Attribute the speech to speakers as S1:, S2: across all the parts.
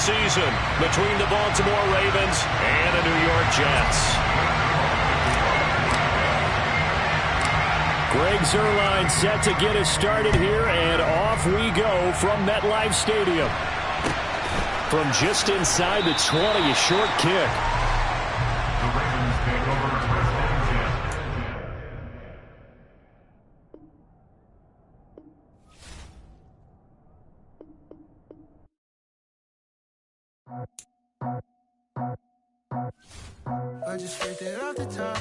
S1: season between the Baltimore Ravens and the New York Jets. Greg Zuerlein set to get us started here, and off we go from MetLife Stadium. From just inside the 20, a short kick.
S2: The Ravens take over first and
S3: 10. I just scraped it off the top,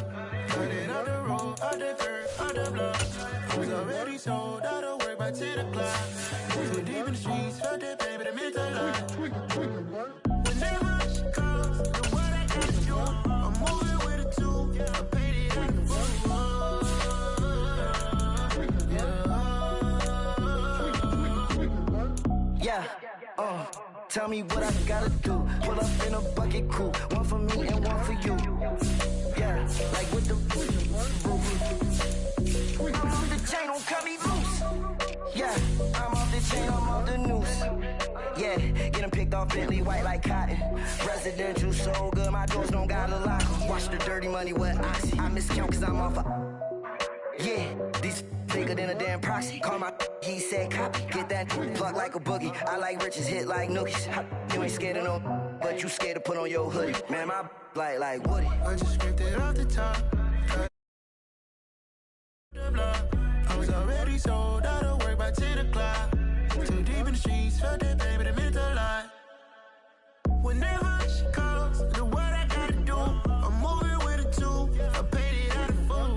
S3: cut it off the road, out the curb, out the block. I was already sold out of work by 10 o'clock. Too deep in the streets, felt that pain, but it meant a lot. When that rush comes, the what I gotta do, I'm moving with a two, I paid it out the road. Yeah, tell me what I gotta do. Pull up in a bucket crew, one for me and one for you. Yeah, like with the roof. The chain don't cut me loose. Yeah, I'm off the chain, I'm off the noose. Yeah, getting picked off Bentley white like cotton. Residential so good, my doors don't got a lock. Watch the dirty money with oxy. I miscount cause I'm off yeah, these bigger than a damn proxy. Call my he said copy. Get that plug like a boogie. I like riches, hit like nookies. You ain't scared of no, but you scared to put on your hoodie. Man, my like Woody. I just scraped it off the top. I was already sold out of work by 10 o'clock. Too deep in the streets, felt that pain, but it meant a lot. When that rush comes, the what I gotta do, I'm moving with a two. I paid it out of full.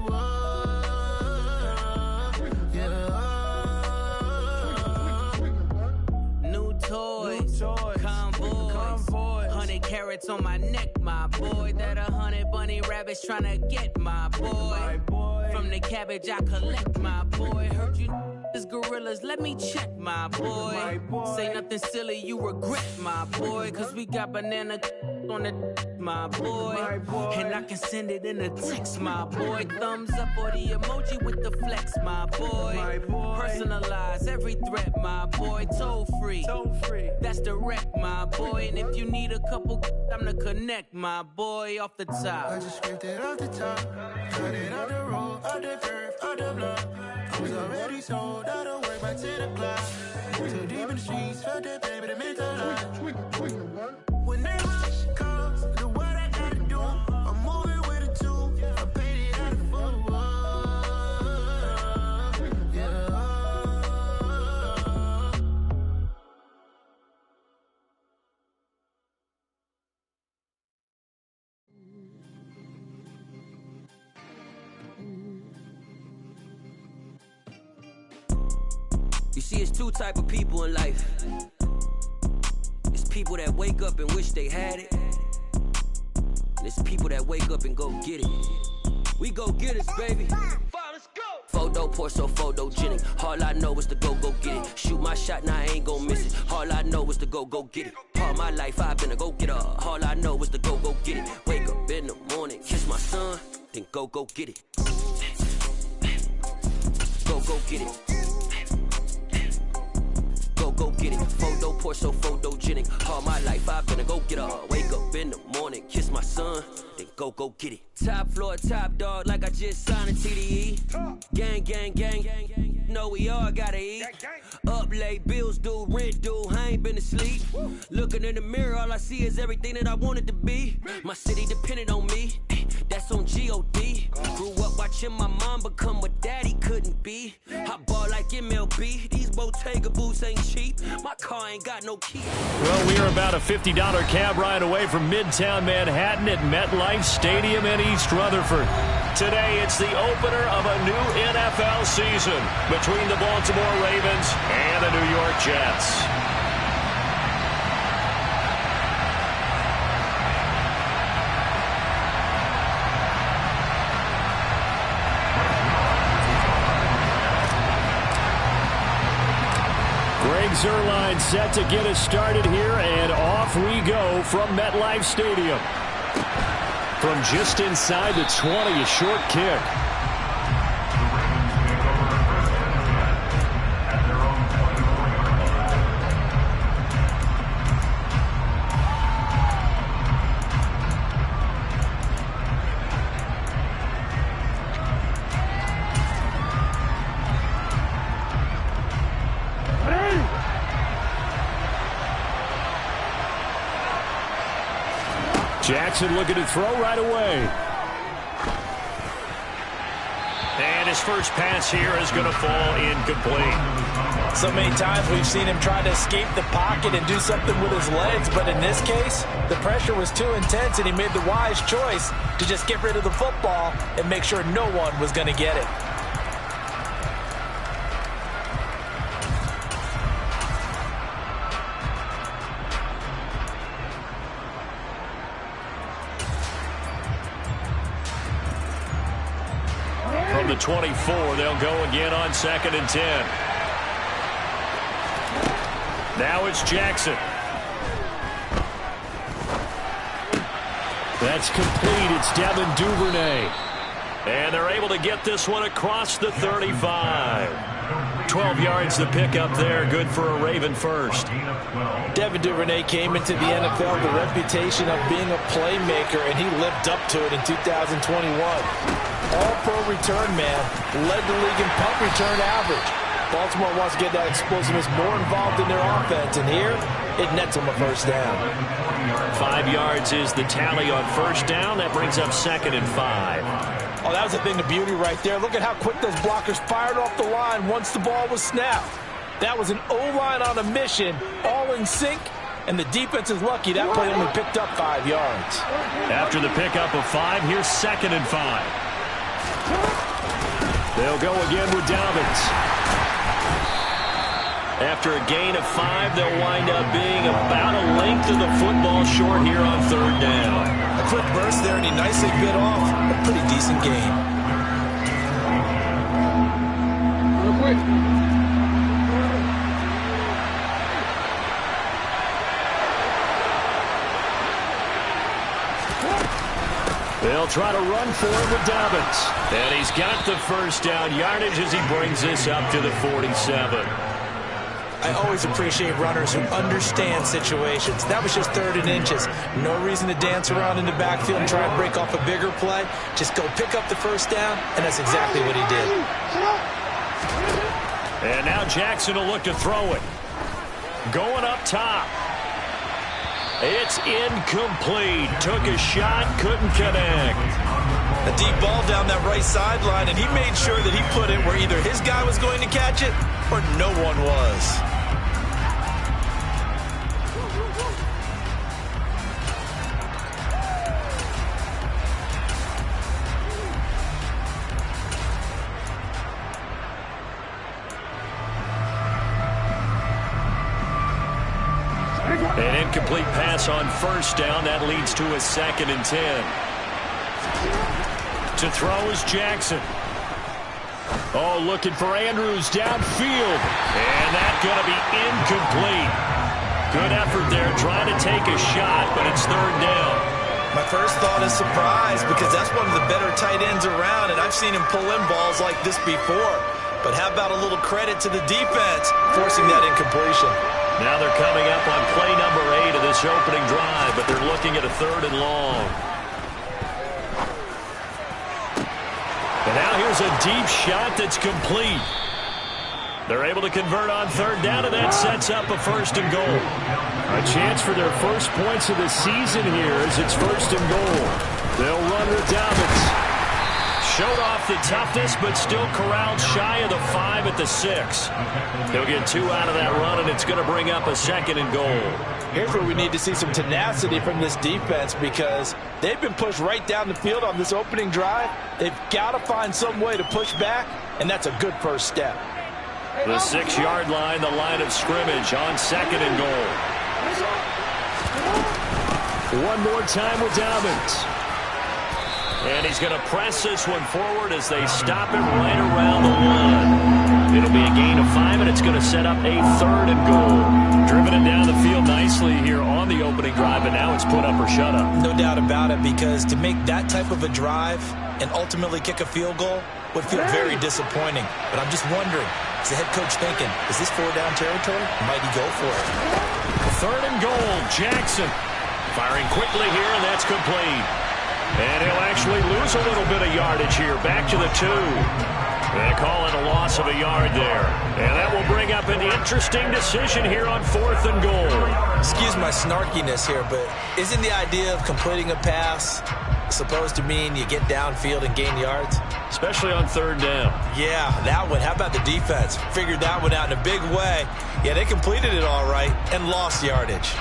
S4: Toys, convoys, 100 carats on my neck, my boy. That 100 bunny rabbits tryna get my boy. From the cabbage I collect, my boy. Heard you is gorillas, let me check, my boy. Say nothing silly, you regret, my boy. Cause we got banana on the my boy. And I can send it in a text, my boy. Thumbs up or the emoji with the flex, my boy. Personalize every threat, my boy. Toll free. That's direct, my boy. And if you need a couple, I'm the connect, my boy. Off the top.
S3: I just scraped it off the top. Cut it off the road, out the curve, out the block. I was already sold out of work by 10 o'clock. Too deep in the streets, felt that pain, but it meant a lot. When that rush comes, the what I gotta do, I'm moving with a two. I paid it out of full.
S5: You see, it's two type of people in life. It's people that wake up and wish they had it. And it's people that wake up and go get it. We go get it, baby. Let's go. Photo poor, so photogenic. All I know is to go get it. Shoot my shot, now I ain't gon' miss it. All I know is to go get it. All my life I've been a go-getter. All I know is to go get it. Wake up in the morning, kiss my son, then go get it. Go get it. Go get it. Photo poor, so photogenic. All my life I've been a go-getter. Wake up in the morning, kiss my son, then go get it. Top floor, top dog, like I just signed a TDE. Gang. Know we all gotta eat. Up late, bills due, rent due, I ain't been asleep. Looking in the mirror, all I see is everything that I wanted to be. My city depended on me, that's on GOD. Grew up watching my mom become what daddy couldn't be. I ball like MLB, these Bottega boots ain't cheap. My car ain't got no key.
S1: Well, we are about a $50 cab ride away from Midtown Manhattan at MetLife Stadium in East Rutherford. Today, it's the opener of a new NFL season between the Baltimore Ravens and the New York Jets. Greg Zuerlein set to get us started here, and off we go from MetLife Stadium. From just inside the 20, a short kick. Jackson looking to throw right away. And his first pass here is going to fall incomplete.
S6: So many times we've seen him try to escape the pocket and do something with his legs, but in this case, the pressure was too intense and he made the wise choice to just get rid of the football and make sure no one was going to get it.
S1: From the 24, they'll go again on 2nd and 10. Now it's Jackson. That's complete. It's Devin Duvernay. And they're able to get this one across the 35. 12 yards to pick up there. Good for a Raven first.
S6: Devin Duvernay came into the NFL with the reputation of being a playmaker, and he lived up to it in 2021. All-pro return man, led the league in punt return average. Baltimore wants to get that explosiveness more involved in their offense, and here it nets them a first down.
S1: 5 yards is the tally on first down. That brings up 2nd and 5.
S6: Oh, that was a thing of beauty right there. Look at how quick those blockers fired off the line once the ball was snapped. That was an O-line on a mission, all in sync, and the defense is lucky that play only picked up 5 yards.
S1: After the pickup of 5, here's 2nd and 5. They'll go again with Dobbins. After a gain of 5, they'll wind up being about a length of the football short here on 3rd down.
S6: A quick burst there, and he nicely bit off a pretty decent gain.
S7: Real quick.
S1: They'll try to run for him with Dobbins. And he's got the first down yardage as he brings this up to the 47.
S6: I always appreciate runners who understand situations. That was just 3rd and inches. No reason to dance around in the backfield and try and break off a bigger play. Just go pick up the first down, and that's exactly what he did.
S1: And now Jackson will look to throw it. Going up top. It's incomplete. Took a shot, couldn't connect.
S6: A deep ball down that right sideline, and he made sure that he put it where either his guy was going to catch it or no one was.
S1: An incomplete pass on first down. That leads to a 2nd and 10. To throw is Jackson. Oh, looking for Andrews downfield. And that's going to be incomplete. Good effort there trying to take a shot, but it's 3rd down.
S6: My first thought is surprise, because that's one of the better tight ends around, and I've seen him pull in balls like this before. But how about a little credit to the defense forcing that incompletion?
S1: Now they're coming up on play number 8 of this opening drive, but they're looking at a 3rd and long. And now here's a deep shot that's complete. They're able to convert on 3rd down, and that sets up a 1st and goal. A chance for their first points of the season here as it's 1st and goal. They'll run with Dobbins. Showed off the toughness, but still corralled shy of the 5 at the 6. They'll get 2 out of that run, and it's going to bring up a 2nd and goal.
S6: Here's where we need to see some tenacity from this defense, because they've been pushed right down the field on this opening drive. They've got to find some way to push back, and that's a good first step.
S1: The 6-yard line, the line of scrimmage on 2nd and goal. One more time with Dobbins. And he's going to press this one forward as they stop him right around the 1. It'll be a gain of 5, and it's going to set up a 3rd and goal. Driven it down the field nicely here on the opening drive, but now it's put up or shut up.
S6: No doubt about it, because to make that type of a drive and ultimately kick a field goal would feel very disappointing. But I'm just wondering, is the head coach thinking, is this 4-down territory? Might he go for it?
S1: 3rd and goal, Jackson. Firing quickly here, and that's complete. And he'll actually lose a little bit of yardage here. Back to the 2. They call it a loss of a yard there. And that will bring up an interesting decision here on 4th and goal.
S6: Excuse my snarkiness here, but isn't the idea of completing a pass supposed to mean you get downfield and gain yards?
S1: Especially on 3rd down.
S6: Yeah, that one. How about the defense? Figured that one out in a big way. Yeah, they completed it all right and lost yardage.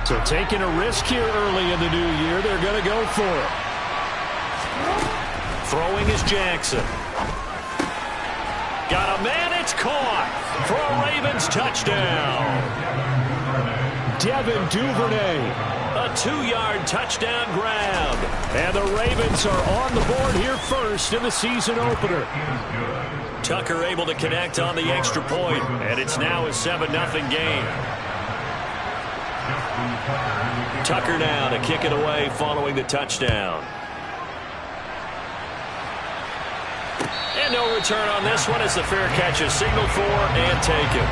S1: So taking a risk here early in the new year, they're going to go for it. Throwing is Jackson. Got a man, it's caught for a Ravens touchdown. Devin Duvernay, a 2-yard touchdown grab. And the Ravens are on the board here first in the season opener. Tucker able to connect on the extra point, and it's now a 7-0 game. Tucker now to kick it away following the touchdown. And no return on this one as the fair catch is signaled for and taken.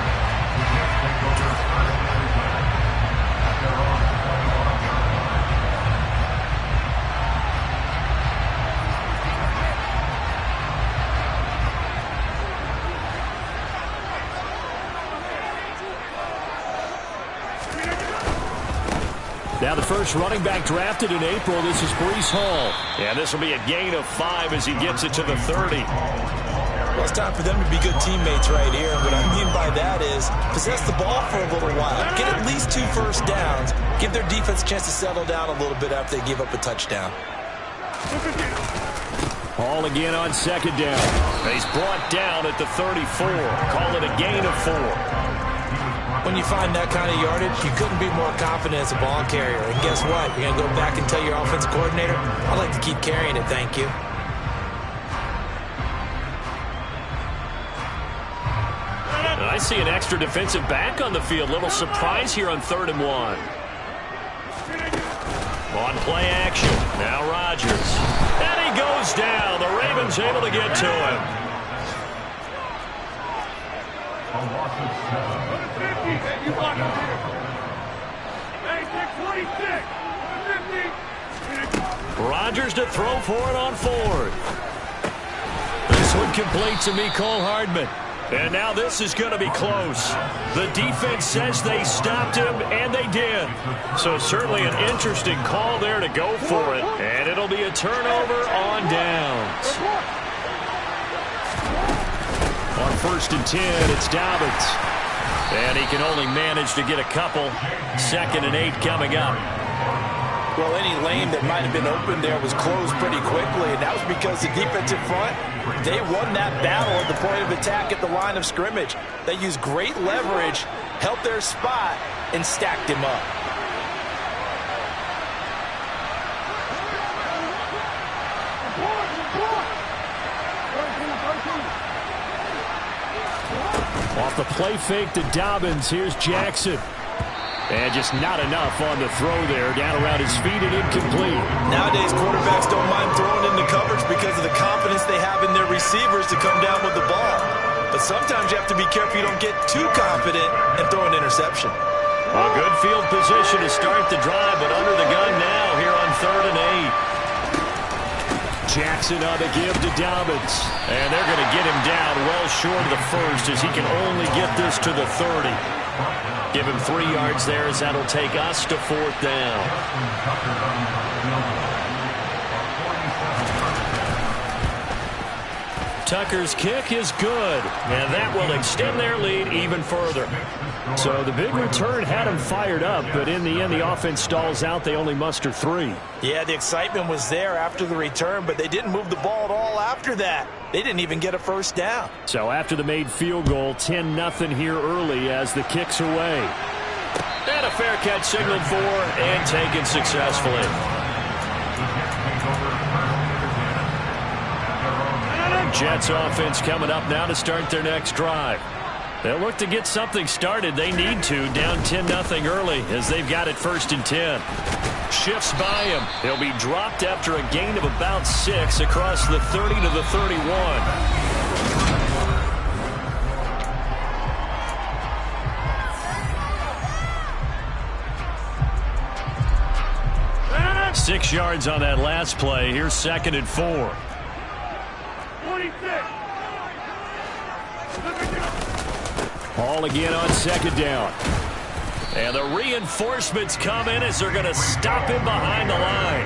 S1: Now the first running back drafted in April, this is Breece Hall. And this will be a gain of 5 as he gets it to the 30.
S6: Well, it's time for them to be good teammates right here. What I mean by that is possess the ball for a little while. Get at least 2 first downs. Give their defense a chance to settle down a little bit after they give up a touchdown.
S1: Hall again on 2nd down. He's brought down at the 34. Call it a gain of 4.
S6: When you find that kind of yardage, you couldn't be more confident as a ball carrier. And guess what? You're going to go back and tell your offensive coordinator, I'd like to keep carrying it, thank you.
S1: I see an extra defensive back on the field. Little surprise here on 3rd and 1. On play action. Now Rodgers. And he goes down. The Ravens able to get to him. Rodgers to throw for it on 4th. This one complete to Mecole Hardman. And now this is going to be close. The defense says they stopped him, and they did. So certainly an interesting call there to go for it. And it'll be a turnover on downs. On 1st and 10, it's Dobbins. And he can only manage to get a couple. 2nd and 8 coming up.
S6: Well, any lane that might have been open there was closed pretty quickly, and that was because the defensive front, they won that battle at the point of attack at the line of scrimmage. They used great leverage, helped their spot, and stacked him up.
S1: Off the play fake to Dobbins, here's Jackson. And just not enough on the throw there. Down around his feet and incomplete.
S6: Nowadays, quarterbacks don't mind throwing into coverage because of the confidence they have in their receivers to come down with the ball. But sometimes you have to be careful you don't get too confident and throw an interception.
S1: A good field position to start the drive, but under the gun now here on 3rd and 8. Jackson on the give to Dobbins. And they're going to get him down well short of the first as he can only get this to the 30. Give him 3 yards there as that'll take us to 4th down. Tucker's kick is good, and that will extend their lead even further. So the big return had them fired up, but in the end the offense stalls out. They only muster 3.
S6: Yeah, the excitement was there after the return, but they didn't move the ball at all after that. They didn't even get a first down.
S1: So after the made field goal, 10-0 here early as the kick's away. And a fair catch signaled for and taken successfully. Jets offense coming up now to start their next drive. They'll look to get something started. They need to, down 10-0 early as they've got it 1st and 10. Shifts by him. He'll be dropped after a gain of about 6 across the 30 to the 31. 6 yards on that last play. Here's 2nd and 4.
S2: 46.
S1: Ball again on 2nd down. And the reinforcements come in as they're going to stop him behind the line.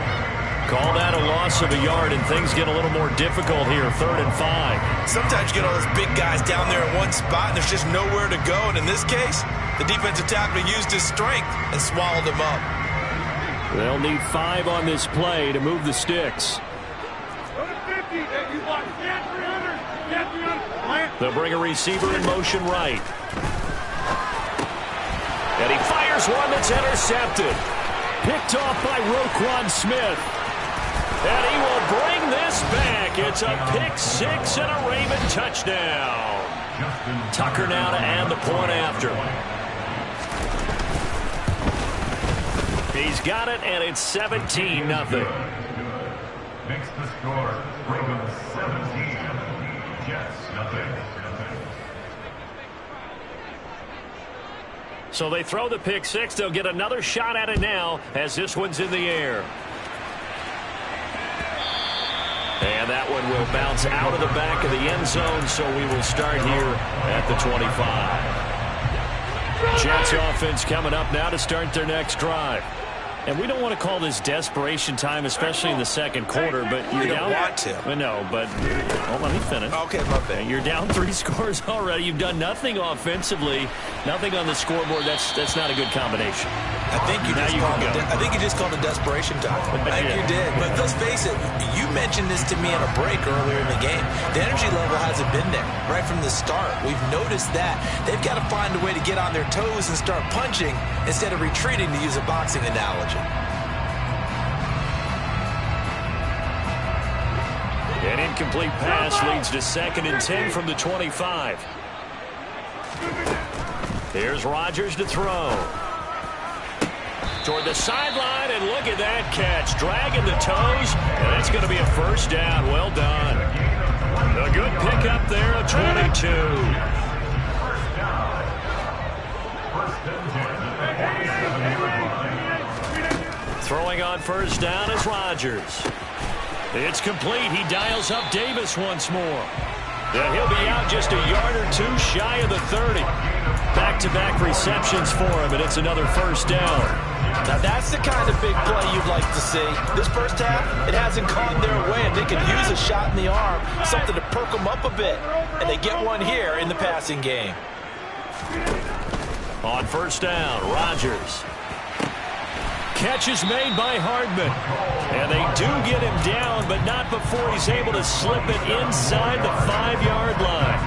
S1: Call that a loss of a yard, and things get a little more difficult here. 3rd and 5.
S6: Sometimes you get all those big guys down there in one spot, and there's just nowhere to go. And in this case, the defensive tackle used his strength and swallowed him up.
S1: They'll need 5 on this play to move the sticks. They'll bring a receiver in motion right. And he fires one that's intercepted. Picked off by Roquan Smith. And he will bring this back. It's a pick 6 and a Raven touchdown. Tucker now to add the point after. He's got it, and it's 17-0.
S2: Makes the score. Ravens 17. Jets nothing.
S1: So they throw the pick 6. They'll get another shot at it now as this one's in the air. And that one will bounce out of the back of the end zone, so we will start here at the 25. Jets offense coming up now to start their next drive. And we don't want to call this desperation time, especially in the second quarter, but you're down.
S6: You don't want to.
S1: No, but let me finish.
S6: Okay, my bad.
S1: You're down 3 scores already. You've done nothing offensively, nothing on the scoreboard. That's not a good combination.
S6: I think you just called it desperation time. I think you did. But let's face it, you mentioned this to me in a break earlier in the game. The energy level hasn't been there right from the start. We've noticed that. They've got to find a way to get on their toes and start punching instead of retreating, to use a boxing analogy.
S1: An incomplete pass leads to 2nd and 10 from the 25. Here's Rodgers to throw. Toward the sideline, and look at that catch. Dragging the toes, and that's going to be a first down. Well done. A good pickup there of 22. Throwing on first down is Rodgers. It's complete. He dials up Davis once more. And he'll be out just a yard or 2 shy of the 30. Back-to-back receptions for him, and it's another first down.
S6: Now that's the kind of big play you'd like to see. This first half, it hasn't gone their way, and they could use a shot in the arm, something to perk them up a bit. And they get one here in the passing game.
S1: On first down, Rodgers. Catch is made by Hardman. And they do get him down, but not before he's able to slip it inside the 5-yard line.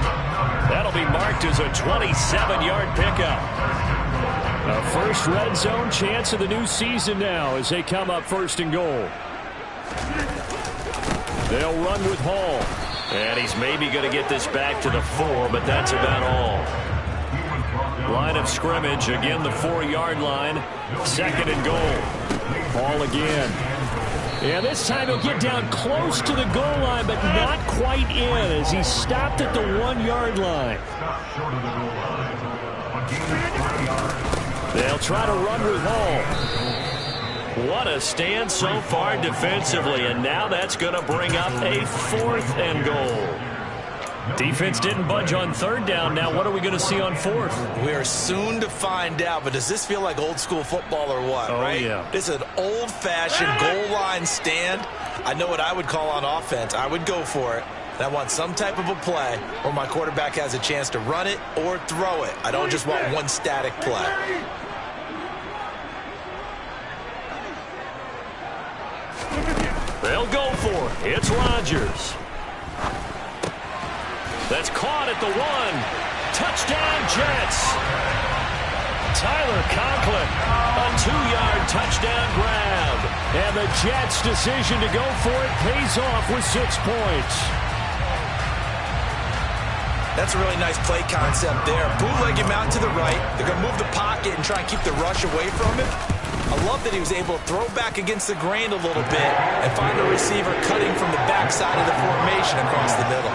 S1: That'll be marked as a 27-yard pickup. A first red zone chance of the new season now as they come up 1st and goal. They'll run with Hall. And he's maybe going to get this back to the 4, but that's about all. Line of scrimmage, again the 4-yard line. 2nd and goal. Hall again. And this time he'll get down close to the goal line, but not quite in as he stopped at the 1-yard line. They'll try to run with Hall. What a stand so far defensively, and now that's going to bring up a 4th and goal. Defense didn't budge on 3rd down. Now what are we going to see on 4th?
S6: We are soon to find out, but does this feel like old school football or what, right?
S1: Yeah.
S6: This is an old-fashioned goal line stand. I know what I would call on offense. I would go for it. And I want some type of a play where my quarterback has a chance to run it or throw it. I don't just want one static play.
S1: They'll go for it. It's Rodgers. That's caught at the 1. Touchdown, Jets. Tyler Conklin, a 2-yard touchdown grab. And the Jets' decision to go for it pays off with 6 points.
S6: That's a really nice play concept there. Bootleg him out to the right. They're going to move the pocket and try and keep the rush away from him. I love that he was able to throw back against the grain a little bit and find a receiver cutting from the backside of the formation across the middle.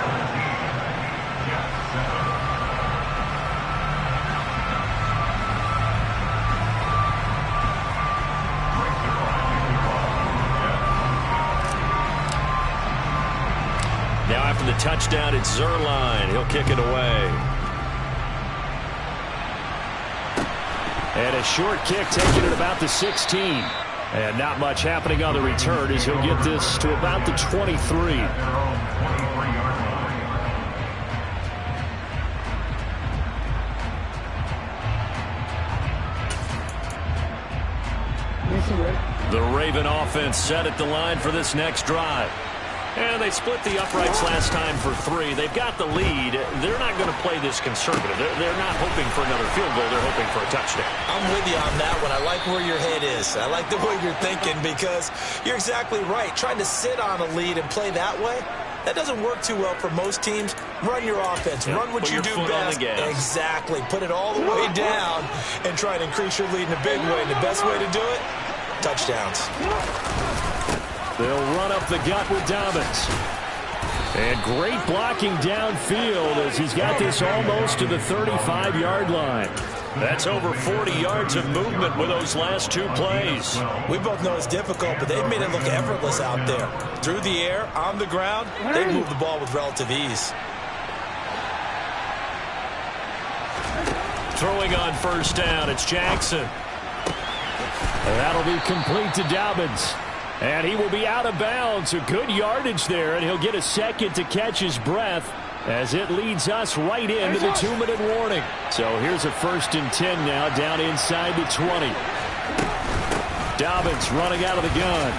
S1: touchdown. It's Zerline. He'll kick it away. And a short kick taken at about the 16. And not much happening on the return as he'll get this to about the 23. The Raven offense set at the line for this next drive. And they split the uprights last time for 3. They've got the lead. They're not going to play this conservative. They're not hoping for another field goal. They're hoping for a touchdown.
S6: I'm with you on that one. I like where your head is. I like the way you're thinking because you're exactly right. Trying to sit on a lead and play that way, that doesn't work too well for most teams. Run your offense. Run what you do best. Exactly. Put it all the way down and try to increase your lead in a big way. And the best way to do it, touchdowns.
S1: They'll run up the gut with Dobbins. And great blocking downfield as he's got this almost to the 35-yard line. That's over 40 yards of movement with those last 2 plays.
S6: We both know it's difficult, but they've made it look effortless out there. Through the air, on the ground, they move the ball with relative ease.
S1: Throwing on first down, it's Jackson. And that'll be complete to Dobbins. And he will be out of bounds. A good yardage there, and he'll get a second to catch his breath as it leads us right into the 2-minute warning. So here's a 1st and 10 now down inside the 20. Dobbins running out of the gun.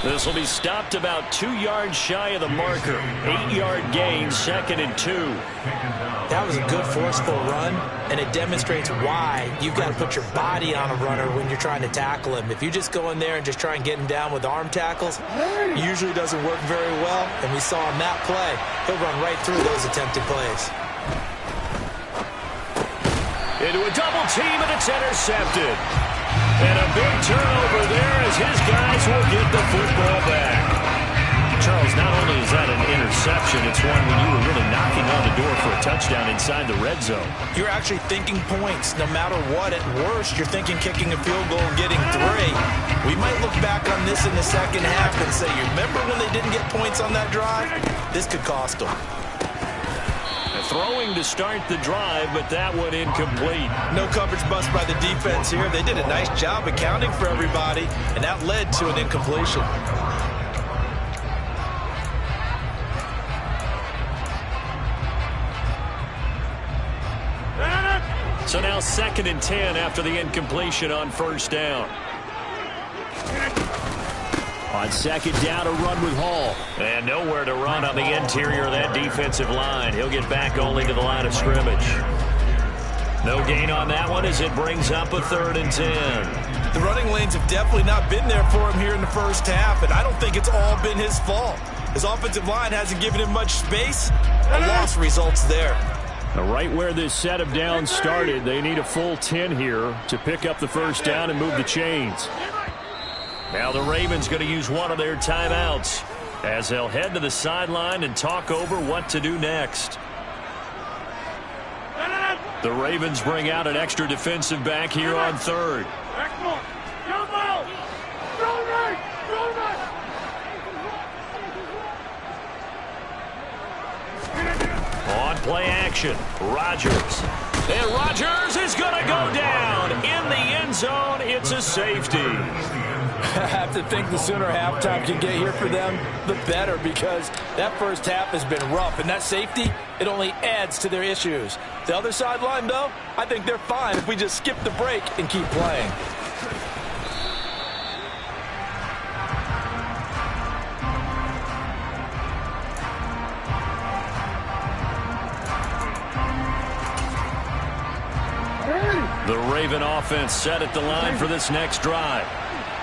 S1: This will be stopped about 2 yards shy of the marker. 8-yard gain, 2nd and 2.
S6: That was a good forceful run, and it demonstrates why you've got to put your body on a runner when you're trying to tackle him. If you just go in there and just try and get him down with arm tackles, it usually doesn't work very well, and we saw on that play, he'll run right through those attempted plays.
S1: Into a double team, and it's intercepted. And a big turnover there as his guys will get the football back. Charles, not only is that an interception, it's one when you were really knocking on the door for a touchdown inside the red zone.
S6: You're actually thinking points no matter what. At worst, you're thinking kicking a field goal and getting 3. We might look back on this in the second half and say, you remember when they didn't get points on that drive? This could cost them.
S1: Throwing to start the drive, but that one incomplete.
S6: No coverage bust by the defense here. They did a nice job accounting for everybody, and that led to an incompletion.
S1: So now 2nd and 10 after the incompletion on first down. On 2nd down, a run with Hall. And nowhere to run on the interior of that defensive line. He'll get back only to the line of scrimmage. No gain on that one as it brings up a 3rd and 10.
S6: The running lanes have definitely not been there for him here in the first half, and I don't think it's all been his fault. His offensive line hasn't given him much space. A loss results there.
S1: Now right where this set of downs started, they need a full 10 here to pick up the first down and move the chains. Now the Ravens going to use one of their timeouts as they'll head to the sideline and talk over what to do next. The Ravens bring out an extra defensive back here on 3rd. On play action, Rodgers. And Rodgers is going to go down in the end zone. It's a safety.
S6: I have to think the sooner halftime can get here for them, the better, because that first half has been rough, and that safety, it only adds to their issues. The other sideline, though, I think they're fine if we just skip the break and keep playing.
S1: The Raven offense set at the line for this next drive.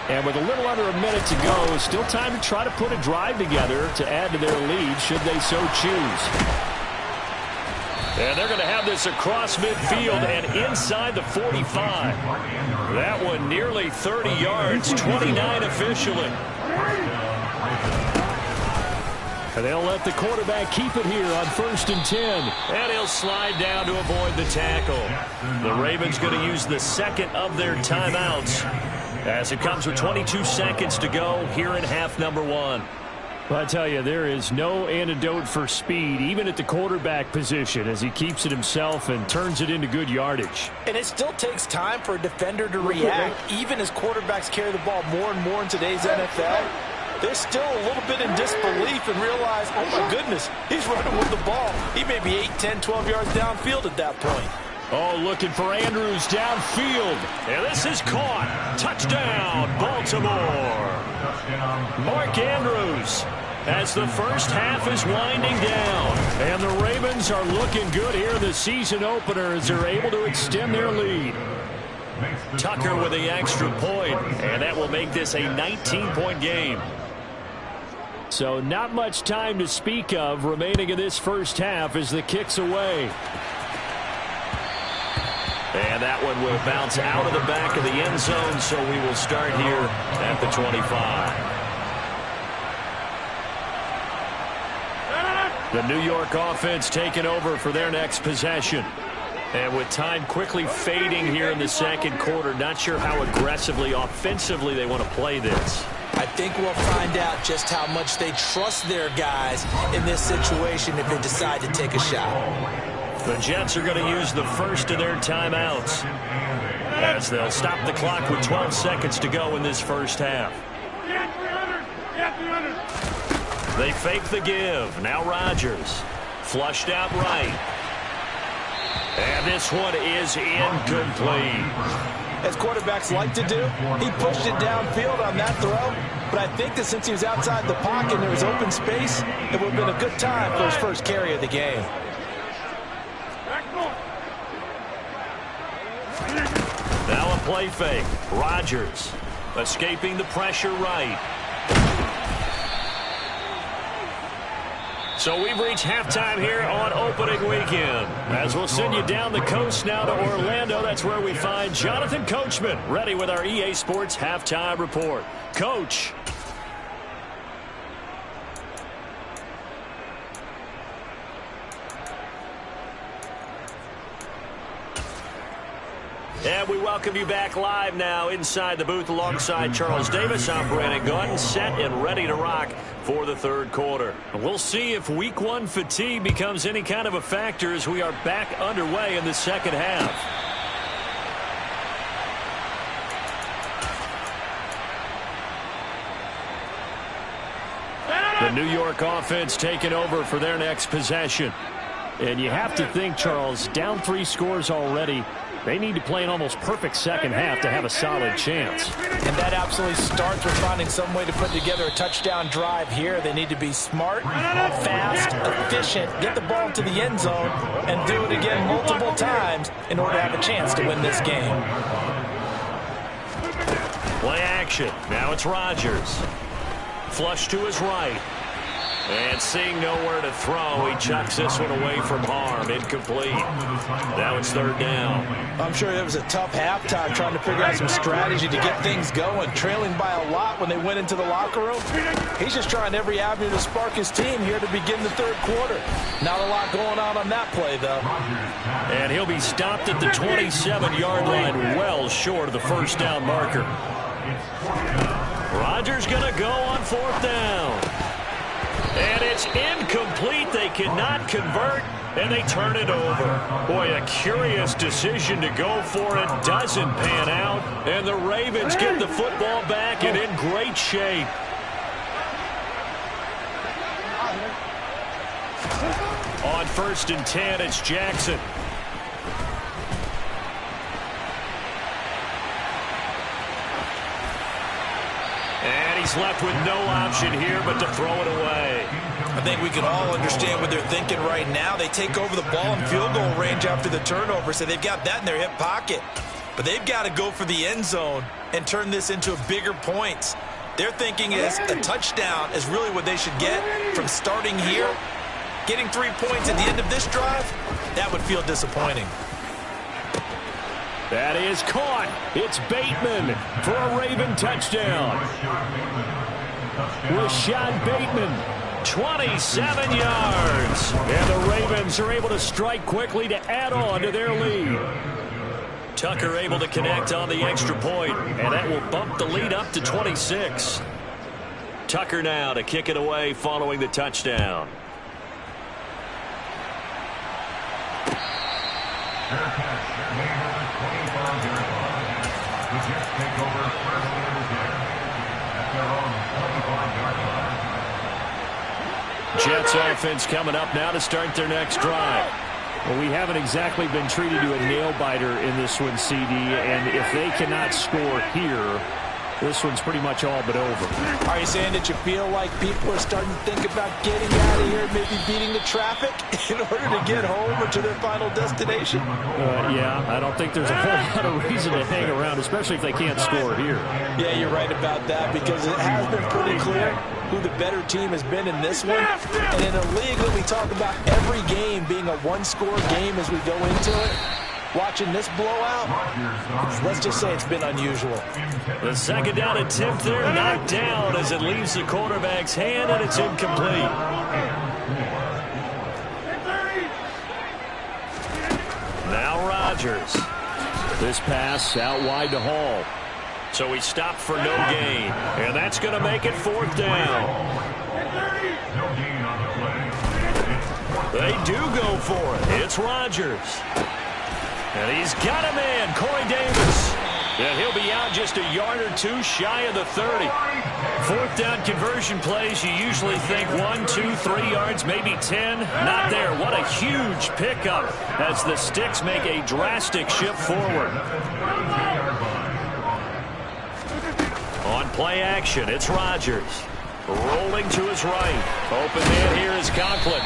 S1: And with a little under a minute to go, still time to try to put a drive together to add to their lead should they so choose. And they're going to have this across midfield and inside the 45. That one nearly 30 yards, 29 officially. And they'll let the quarterback keep it here on 1st and 10. And he'll slide down to avoid the tackle. The Ravens going to use the 2nd of their timeouts as it comes with 22 seconds to go here in half number 1. Well, I tell you, there is no antidote for speed, even at the quarterback position, as he keeps it himself and turns it into good yardage.
S6: And it still takes time for a defender to react, even as quarterbacks carry the ball more and more in today's NFL. They're still a little bit in disbelief and realize, oh my goodness, he's running with the ball. He may be 8, 10, 12 yards downfield at that point.
S1: Oh, looking for Andrews downfield. And this is caught. Touchdown, Baltimore. Mark Andrews, as the first half is winding down. And the Ravens are looking good here in the season opener as they're able to extend their lead. Tucker with the extra point, and that will make this a 19-point game. So not much time to speak of remaining in this first half as the kick's away. And that one will bounce out of the back of the end zone, so we will start here at the 25. The New York offense taking over for their next possession. And with time quickly fading here in the second quarter, not sure how aggressively, offensively they want to play this.
S6: I think we'll find out just how much they trust their guys in this situation if they decide to take a shot.
S1: The Jets are going to use the first of their timeouts as they'll stop the clock with 12 seconds to go in this first half. They fake the give. Now Rodgers. Flushed out right. And this one is incomplete.
S6: As quarterbacks like to do, he pushed it downfield on that throw. But I think that since he was outside the pocket and there was open space, it would have been a good time for his first carry of the game.
S1: Now a play fake. Rodgers escaping the pressure right. So we've reached halftime here on opening weekend. As we'll send you down the coast now to Orlando. That's where we find Jonathan Coachman ready with our EA Sports halftime report. Coach. And we welcome you back live now inside the booth alongside Charles Davis. I'm Brandon Gunn, set and ready to rock for the third quarter. We'll see if week one fatigue becomes any kind of a factor as we are back underway in the second half. The New York offense taking over for their next possession. And you have to think, Charles, down 3 scores already. They need to play an almost perfect second half to have a solid chance.
S6: And that absolutely starts with finding some way to put together a touchdown drive here. They need to be smart, fast, efficient, get the ball to the end zone, and do it again multiple times in order to have a chance to win this game.
S1: Play action. Now it's Rodgers. Flush to his right. And seeing nowhere to throw, he chucks this one away from harm. Incomplete. Now it's third down.
S6: I'm sure it was a tough halftime trying to figure out some strategy to get things going. Trailing by a lot when they went into the locker room. He's just trying every avenue to spark his team here to begin the third quarter. Not a lot going on that play, though.
S1: And he'll be stopped at the 27-yard line, well short of the first down marker. Rodgers going to go on fourth down. And it's incomplete. They cannot convert, and they turn it over. Boy, a curious decision to go for it. Doesn't pan out, and the Ravens get the football back and in great shape. On 1st and 10, it's Jackson. And he's left with no option here but to throw it away.
S6: I think we can all understand what they're thinking right now. They take over the ball in field goal range after the turnover, so they've got that in their hip pocket. But they've got to go for the end zone and turn this into a bigger points. Their thinking is a touchdown is really what they should get from starting here. Getting 3 points at the end of this drive, that would feel disappointing.
S1: That is caught. It's Bateman for a Raven touchdown. Rashad Bateman, 27 yards. And the Ravens are able to strike quickly to add on to their lead. Tucker able to connect on the extra point, and that will bump the lead up to 26. Tucker now to kick it away following the touchdown.
S2: Fair catch, made at the 25-yard line. The Jets take over first and 10 at their own 25-yard line.
S1: Jets offense coming up now to start their next drive.
S8: Well, we haven't exactly been treated to a nail-biter in this one, CD, and if they cannot score here, this one's pretty much all but over.
S6: Are you saying that you feel like people are starting to think about getting out of here, maybe beating the traffic in order to get home or to their final destination?
S8: Yeah, I don't think there's a whole lot of reason to hang around, especially if they can't score here.
S6: Yeah, you're right about that, because it has been pretty clear who the better team has been in this one. And in a league that we talk about every game being a one-score game as we go into it, watching this blowout, let's just say it's been unusual.
S1: The second down attempt there, knocked down as it leaves the quarterback's hand, and it's incomplete. Now Rodgers.
S8: This pass out wide to Hall.
S1: So he stopped for no gain, and that's going to make it fourth down.
S2: No gain on the play.
S1: They do go for it. It's Rodgers. And he's got a man, Corey Davis. And he'll be out just a yard or two shy of the 30. Fourth down conversion plays, you usually think 1, 2, 3 yards, maybe 10. Not there. What a huge pickup as the Sticks make a drastic shift forward. On play action, it's Rodgers. Rolling to his right. Open man here is Conklin.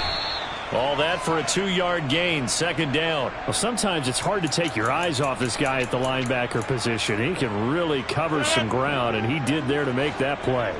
S1: All that for a 2-yard gain, second down.
S8: Well, sometimes it's hard to take your eyes off this guy at the linebacker position. He can really cover some ground, and he did there to make that play.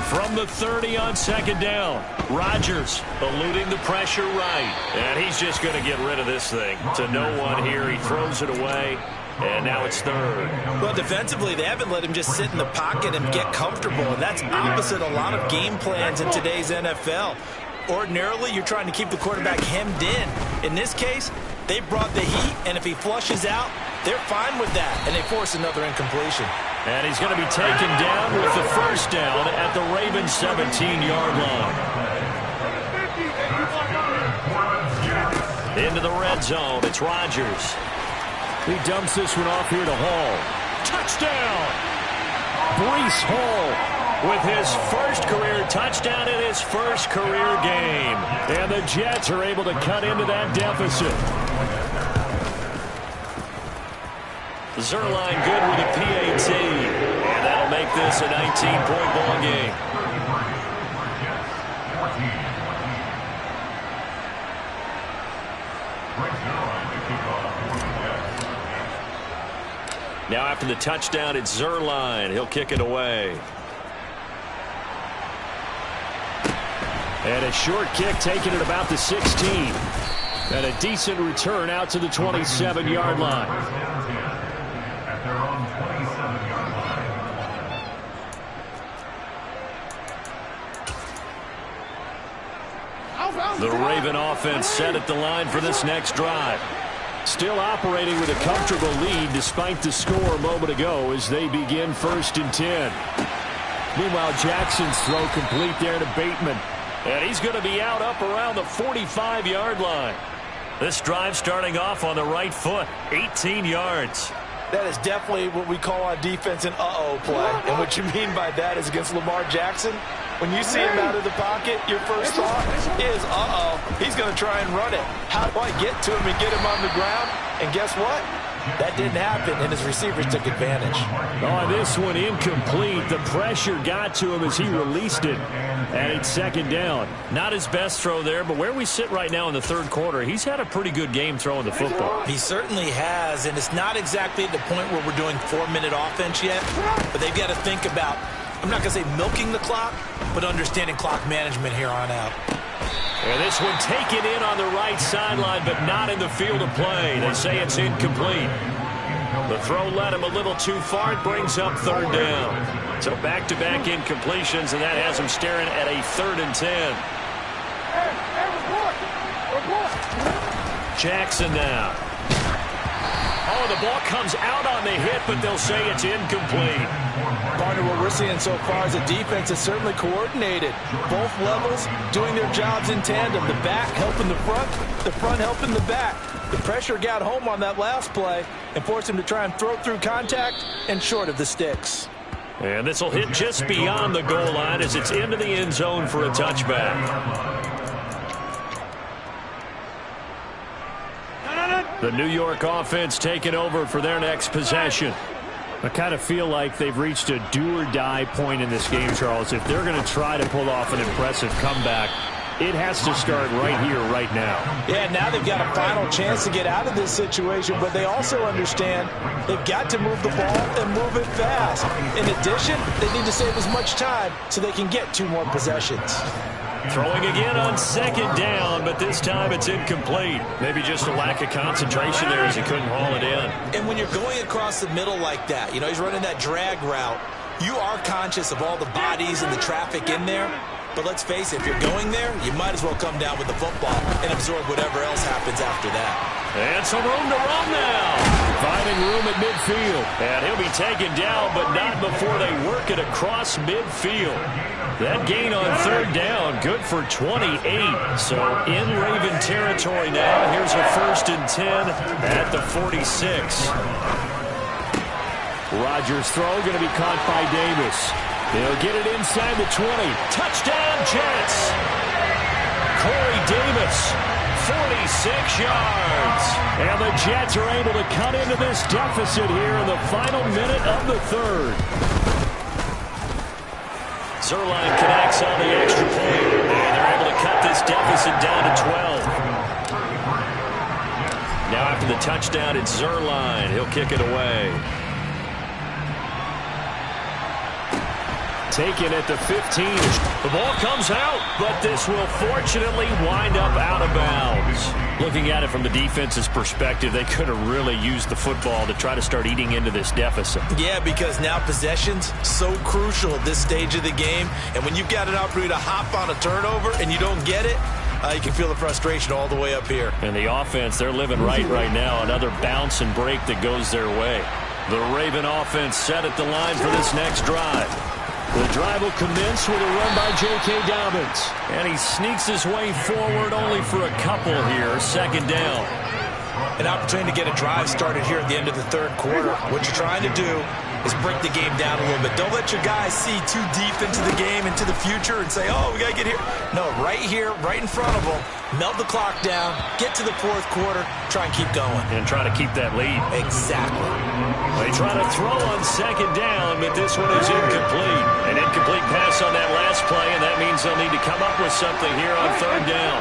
S1: From the 30 on second down, Rodgers eluding the pressure right. And he's just going to get rid of this thing. To no one here, he throws it away. And now it's third.
S6: Well, defensively, they haven't let him just sit in the pocket and get comfortable, and that's opposite a lot of game plans in today's NFL. Ordinarily, you're trying to keep the quarterback hemmed in. In this case, they brought the heat, and if he flushes out, they're fine with that, and they force another incompletion.
S1: And he's going to be taken down with the first down at the Ravens' 17-yard line. Into the red zone, it's Rodgers.
S8: He dumps this one off here to Hall.
S1: Touchdown! Breece Hall with his first career touchdown in his first career game. And the Jets are able to cut into that deficit. Zerline good with a PAT. And that'll make this a 19-point ball game. Now after the touchdown, it's Zerline. He'll kick it away.
S8: And a short kick taken at about the 16. And a decent return out to the 27-yard line.
S2: At their own 27-yard line.
S1: The Raven offense set at the line for this next drive.
S8: Still operating with a comfortable lead despite the score a moment ago as they begin 1st and 10. Meanwhile, Jackson's throw complete there to Bateman.
S1: And he's going to be out up around the 45-yard line. This drive starting off on the right foot, 18 yards.
S6: That is definitely what we call on defense an uh-oh play. And what you mean by that is against Lamar Jackson, when you see him out of the pocket, your first thought is, uh-oh, he's going to try and run it. How do I get to him and get him on the ground? And guess what? That didn't happen, and his receivers took advantage.
S8: Oh, this one incomplete. The pressure got to him as he released it. And it's second down.
S1: Not his best throw there, but where we sit right now in the third quarter, he's had a pretty good game throwing the football.
S6: He certainly has, and it's not exactly at the point where we're doing 4-minute offense yet, but they've got to think about, I'm not going to say milking the clock, but understanding clock management here on out.
S1: And this one taken in on the right sideline, but not in the field of play. They say it's incomplete. The throw led him a little too far. It brings up third down. So back-to-back incompletions, and that has him staring at a 3rd and 10. Jackson now. Oh, the ball comes out on the hit, but they'll say it's incomplete.
S6: Partner, what we're seeing so far is a defense is certainly coordinated. Both levels doing their jobs in tandem. The back helping the front helping the back. The pressure got home on that last play and forced him to try and throw through contact and short of the sticks.
S1: And this will hit just beyond the goal line as it's into the end zone for a touchback. The New York offense taking over for their next possession. I kind of feel like they've reached a do-or-die point in this game, Charles. If they're going to try to pull off an impressive comeback, it has to start right here, right now.
S6: Yeah, now they've got a final chance to get out of this situation, but they also understand they've got to move the ball and move it fast. In addition, they need to save as much time so they can get 2 more possessions.
S1: Throwing again on second down, but this time it's incomplete. Maybe just a lack of concentration there as he couldn't haul it in.
S6: And when you're going across the middle like that, you know, he's running that drag route, you are conscious of all the bodies and the traffic in there. But let's face it, if you're going there, you might as well come down with the football and absorb whatever else happens after that.
S1: And some room to run now. Finding room at midfield. And he'll be taken down, but not before they work it across midfield. That gain on third down, good for 28. So in Raven territory now. Here's a 1st and 10 at the 46. Rodgers' throw going to be caught by Davis. They'll get it inside the 20. Touchdown, Jets. Corey Davis, 46 yards. And the Jets are able to cut into this deficit here in the final minute of the 3rd. Zuerlein connects on the extra point. And they're able to cut this deficit down to 12. Now after the touchdown, it's Zuerlein. He'll kick it away. Taken at the 15. The ball comes out, but this will fortunately wind up out of bounds. Looking at it from the defense's perspective, they could have really used the football to try to start eating into this deficit.
S6: Yeah, because now possession's so crucial at this stage of the game. And when you've got an opportunity to hop on a turnover and you don't get it, you can feel the frustration all the way up here.
S1: And the offense, they're living right now. Another bounce and break that goes their way. The Raven offense set at the line for this next drive. The drive will commence with a run by J.K. Dobbins. And he sneaks his way forward only for a couple here. 2nd down.
S6: An opportunity to get a drive started here at the end of the 3rd quarter. What you're trying to do is break the game down a little bit. Don't let your guys see too deep into the game, into the future, and say, oh, we got to get here. No, right here, right in front of them, melt the clock down, get to the 4th quarter, try and keep going.
S1: And try to keep that lead.
S6: Exactly.
S1: They try to throw on 2nd down, but this one is incomplete. An incomplete pass on that last play, and that means they'll need to come up with something here on 3rd down.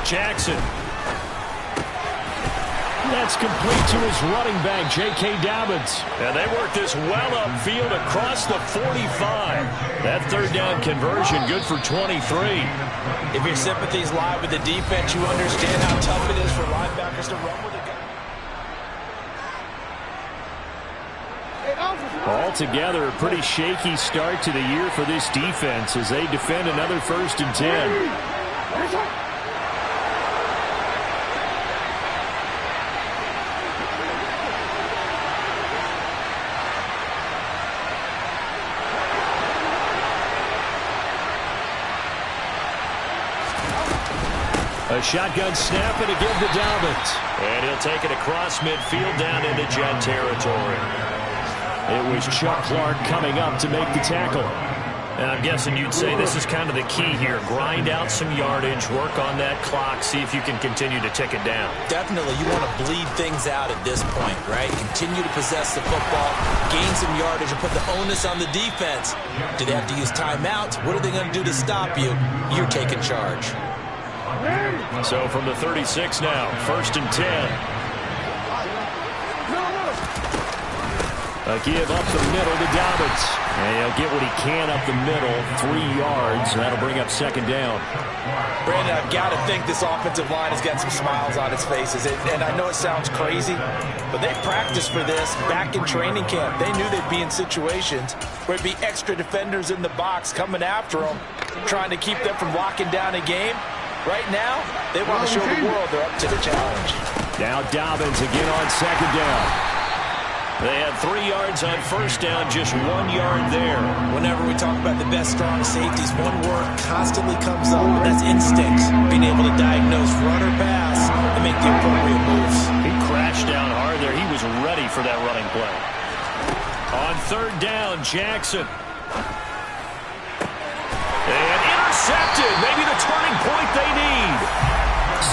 S1: Jackson. That's complete to his running back, J.K. Dobbins. And they work this well upfield across the 45. That 3rd down conversion good for 23.
S6: If your sympathies lie with the defense, you understand how tough it is for linebackers to run with a guy.
S8: Altogether, a pretty shaky start to the year for this defense as they defend another 1st and 10. A shotgun snap and a give to Dobbins.
S1: And he'll take it across midfield down into Jet territory.
S8: It was Chuck Clark coming up to make the tackle.
S1: And I'm guessing you'd say this is kind of the key here. Grind out some yardage, work on that clock, see if you can continue to tick it down.
S6: Definitely, you want to bleed things out at this point, right? Continue to possess the football, gain some yardage, and put the onus on the defense. Do they have to use timeouts? What are they going to do to stop you? You're taking charge.
S1: So from the 36 now, 1st and 10.
S8: A give up the middle to Dobbins. And he'll get what he can up the middle, 3 yards. And that'll bring up 2nd down.
S6: Brandon, I've got to think this offensive line has got some smiles on its faces. And I know it sounds crazy, but they practiced for this back in training camp. They knew they'd be in situations where it'd be extra defenders in the box coming after them, trying to keep them from locking down a game. Right now, they want to show the world they're up to the challenge.
S8: Now Dobbins again on second down. They had 3 yards on first down, just 1 yard there.
S6: Whenever we talk about the best strong safeties, one word constantly comes up, and that's instincts. Being able to diagnose run or pass and make the appropriate moves.
S8: He crashed down hard there. He was ready for that running play. On third down, Jackson. And intercepted. Maybe the turning point they need.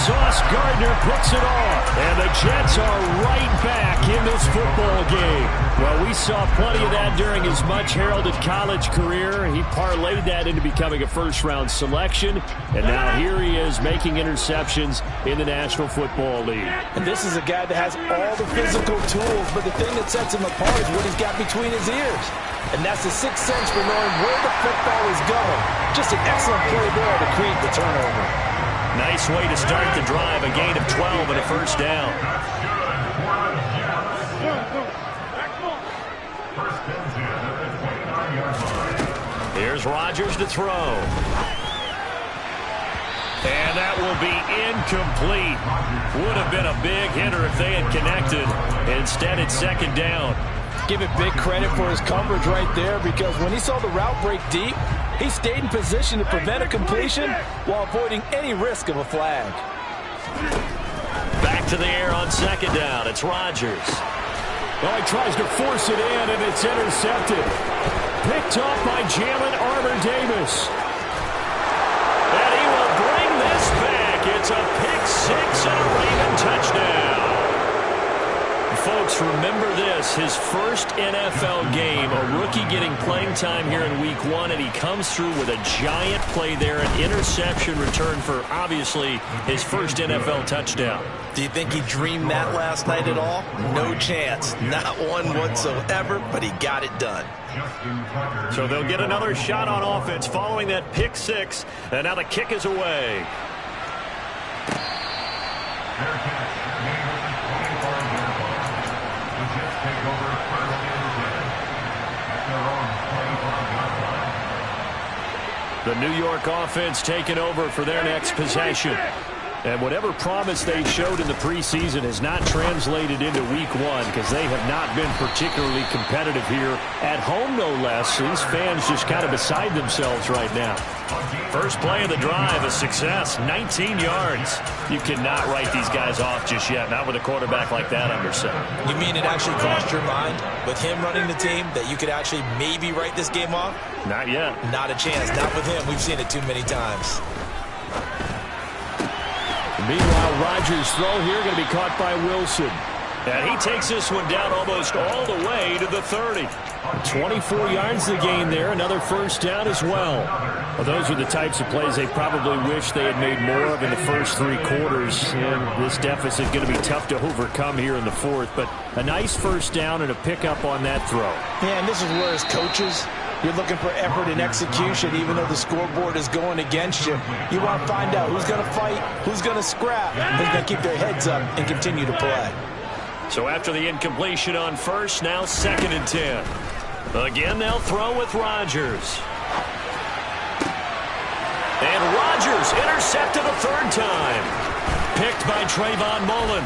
S8: Sauce Gardner puts it off. And the Jets are right back in this football game. Well, we saw plenty of that during his much-heralded college career. He parlayed that into becoming a first-round selection. And now here he is making interceptions in the National Football League.
S6: And this is a guy that has all the physical tools, but the thing that sets him apart is what he's got between his ears. And that's the sixth sense for knowing where the football is going. Just an excellent play there to create the turnover.
S8: Nice way to start the drive. A gain of 12 and a first down. Here's Rodgers to throw. And that will be incomplete. Would have been a big hitter if they had connected. Instead, it's second down.
S6: Give it big credit for his coverage right there, because when he saw the route break deep, he stayed in position to prevent a completion while avoiding any risk of a flag.
S8: Back to the air on second down. It's Rodgers.
S1: Well, he tries to force it in, and it's intercepted. Picked off by Jalen Armour-Davis. And he will bring this back. It's a pick six and a Raven touchdown. Folks, remember this, his first NFL game, a rookie getting playing time here in week 1, and he comes through with a giant play there, an interception return for, obviously, his first NFL touchdown.
S6: Do you think he dreamed that last night at all? No chance. Not one whatsoever, but he got it done.
S8: So they'll get another shot on offense following that pick six, and now the kick is away. The New York offense taking over for their next possession. And whatever promise they showed in the preseason has not translated into week 1, because they have not been particularly competitive here at home, no less. These fans just kind of beside themselves right now. First play of the drive, a success, 19 yards. You cannot write these guys off just yet, not with a quarterback like that under center.
S6: You mean it actually crossed your mind with him running the team that you could actually maybe write this game off?
S8: Not yet.
S6: Not a chance. Not with him. We've seen it too many times.
S8: Meanwhile, Rodgers' throw here going to be caught by Wilson. And he takes this one down almost all the way to the 30. 24 yards the game there. Another first down as well. Well, those are the types of plays they probably wish they had made more of in the first 3 quarters. And this deficit going to be tough to overcome here in the 4th. But a nice first down and a pickup on that throw.
S6: Yeah, and this is where, as coaches, you're looking for effort and execution, even though the scoreboard is going against you. You want to find out who's going to fight, who's going to scrap, who's going to keep their heads up and continue to play.
S8: So after the incompletion on first, now 2nd and 10. Again, they'll throw with Rodgers. And Rodgers intercepted a 3rd time. Picked by Trayvon Mullen.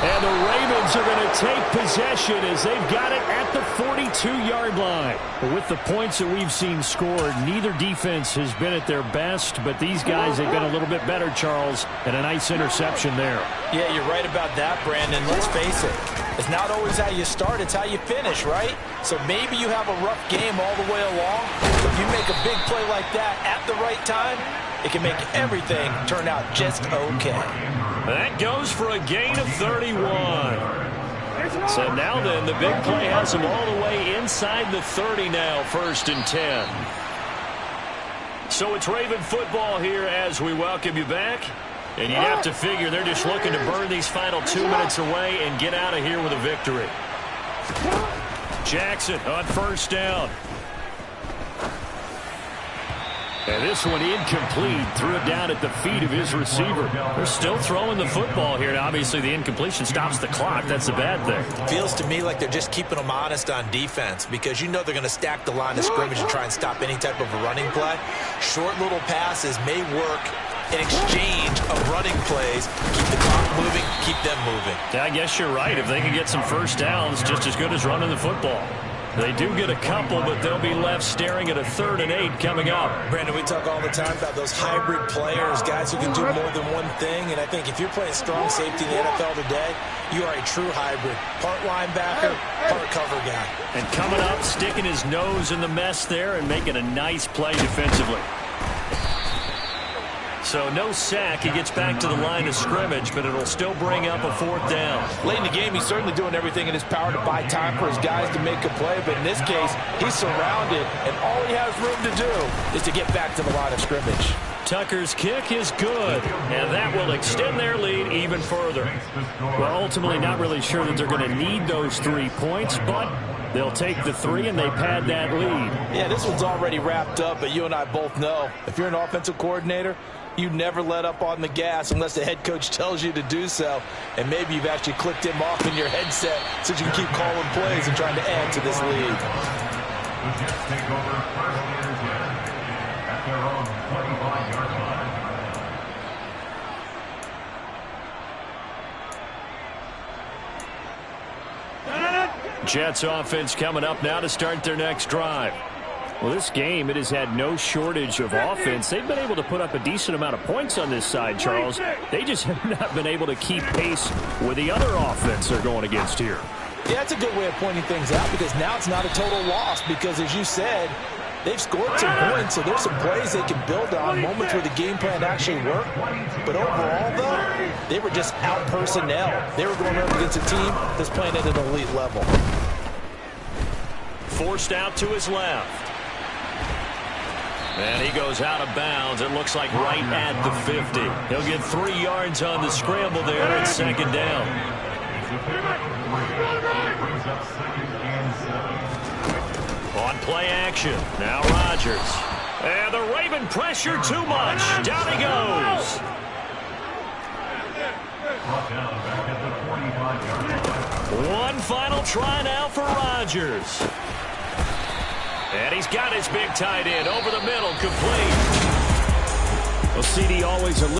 S8: And the Ravens are going to take possession as they've got it at the 42-yard line. With the points that we've seen scored, neither defense has been at their best, but these guys have been a little bit better, Charles, and a nice interception there.
S6: Yeah, you're right about that, Brandon. Let's face it. It's not always how you start, it's how you finish, right? So maybe you have a rough game all the way along, but if you make a big play like that at the right time, it can make everything turn out just okay.
S8: That goes for a gain of 31. So now then, the big play has them all the way inside the 30 now, 1st and 10. So it's Raven football here as we welcome you back. And you'd have to figure they're just looking to burn these final 2 minutes away and get out of here with a victory. Jackson on first down. And this one incomplete. Threw it down at the feet of his receiver. They're still throwing the football here. And obviously, the incompletion stops the clock. That's a bad thing.
S6: Feels to me like they're just keeping them honest on defense, because you know they're going to stack the line of scrimmage and try and stop any type of a running play. Short little passes may work an exchange of running plays. Keep the clock moving, keep them moving.
S8: Yeah, I guess you're right. If they can get some first downs, just as good as running the football. They do get a couple, but they'll be left staring at a 3rd and 8 coming up.
S6: Brandon, we talk all the time about those hybrid players, guys who can do more than one thing. And I think if you're playing strong safety in the NFL today, you are a true hybrid. Part linebacker, part cover guy.
S8: And coming up, sticking his nose in the mess there and making a nice play defensively. So no sack. He gets back to the line of scrimmage, but it'll still bring up a 4th down.
S6: Late in the game, he's certainly doing everything in his power to buy time for his guys to make a play. But in this case, he's surrounded, and all he has room to do is to get back to the line of scrimmage.
S8: Tucker's kick is good, and that will extend their lead even further. Well, ultimately, not really sure that they're going to need those 3 points, but they'll take the 3, and they pad that lead.
S6: Yeah, this one's already wrapped up, but you and I both know if you're an offensive coordinator, you never let up on the gas unless the head coach tells you to do so. And maybe you've actually clicked him off in your headset so you can keep calling plays and trying to add to this lead.
S2: The Jets take over 1st and 10 at their own 25-yard line.
S8: Jets offense coming up now to start their next drive. Well, this game, it has had no shortage of offense. They've been able to put up a decent amount of points on this side, Charles. They just have not been able to keep pace with the other offense they're going against here.
S6: Yeah, that's a good way of pointing things out because now it's not a total loss because, as you said, they've scored some points, so there's some plays they can build on, moments where the game plan actually worked. But overall, though, they were just out personnel. They were going up against a team that's playing at an elite level.
S8: Forced out to his left. And he goes out of bounds. It looks like right at the 50. He'll get 3 yards on the scramble there at 2nd down. On play action. Now Rodgers. And the Raven pressure too much. Down he goes. One final try now for Rodgers. And he's got his big tight end over the middle, complete. Well, CD always a